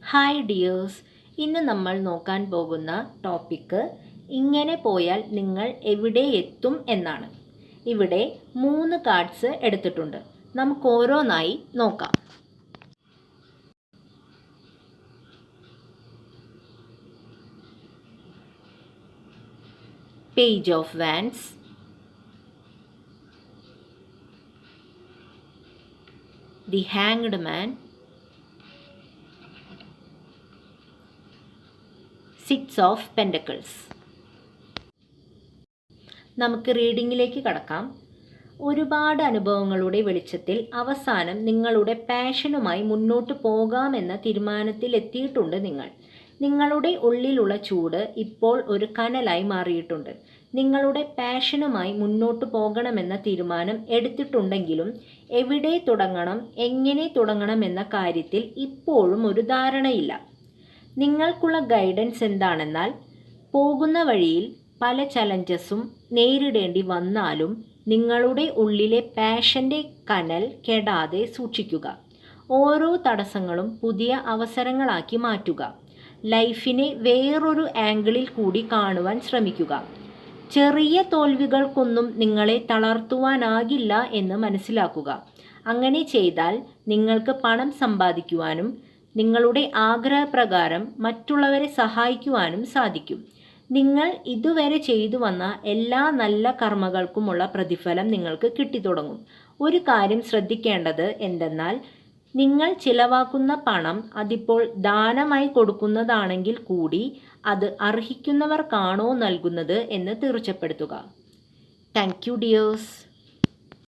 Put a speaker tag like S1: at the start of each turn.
S1: Hi dears, ഇന്ന് നമ്മൾ നോക്കാൻ പോകുന്ന ടോപ്പിക്ക് ഇങ്ങനെ പോയാൽ നിങ്ങൾ എവിടെ എത്തും എന്നാണ്. ഇവിടെ 3 കാർഡ്സ് എടുത്തിട്ടുണ്ട്. നമുക്ക് ഓരോന്നായി നോക്കാം. Page of wands, the hanged man, 6 of pentacles. നമുക്ക് റീഡിങ്ങിലേക്ക് കടക്കാം. ഒരുപാട് അനുഭവങ്ങളുടെ വെളിച്ചത്തിൽ അവസാനം നിങ്ങളുടെ പാഷനുമായി മുന്നോട്ട് പോകാമെന്ന തീരുമാനത്തിൽ എത്തിയിട്ടുണ്ട് നിങ്ങൾ. നിങ്ങളുടെ ഉള്ളിലുള്ള ചൂട് ഇപ്പോൾ ഒരു കനലായി മാറിയിട്ടുണ്ട്. നിങ്ങളുടെ പാഷനുമായി മുന്നോട്ട് പോകണമെന്ന തീരുമാനം എടുത്തിട്ടുണ്ടെങ്കിലും എവിടെ തുടങ്ങണം, എങ്ങനെ തുടങ്ങണം എന്ന കാര്യത്തിൽ ഇപ്പോഴും ഒരു ധാരണയില്ല. നിങ്ങൾക്കുള്ള ഗൈഡൻസ് എന്താണെന്നാൽ, പോകുന്ന വഴിയിൽ പല ചലഞ്ചസും നേരിടേണ്ടി വന്നാലും നിങ്ങളുടെ ഉള്ളിലെ പാഷൻ്റെ കനൽ കെടാതെ സൂക്ഷിക്കുക. ഓരോ തടസ്സങ്ങളും പുതിയ അവസരങ്ങളാക്കി മാറ്റുക. ലൈഫിനെ വേറൊരു ആംഗിളിൽ കൂടി കാണുവാൻ ശ്രമിക്കുക. ചെറിയ തോൽവികൾക്കൊന്നും നിങ്ങളെ തളർത്തുവാനാകില്ല എന്ന് മനസ്സിലാക്കുക. അങ്ങനെ ചെയ്താൽ നിങ്ങൾക്ക് പണം സമ്പാദിക്കുവാനും നിങ്ങളുടെ ആഗ്രഹപ്രകാരം മറ്റുള്ളവരെ സഹായിക്കുവാനും സാധിക്കും. നിങ്ങൾ ഇതുവരെ ചെയ്തു വന്ന എല്ലാ നല്ല കർമ്മകൾക്കുമുള്ള പ്രതിഫലം നിങ്ങൾക്ക് കിട്ടിത്തുടങ്ങും. ഒരു കാര്യം ശ്രദ്ധിക്കേണ്ടത് എന്തെന്നാൽ, നിങ്ങൾ ചിലവാക്കുന്ന പണം അതിപ്പോൾ ദാനമായി കൊടുക്കുന്നതാണെങ്കിൽ കൂടി അത് അർഹിക്കുന്നവർക്കാണോ നൽകുന്നത് എന്ന് തീർച്ചപ്പെടുത്തുക. Thank you dears.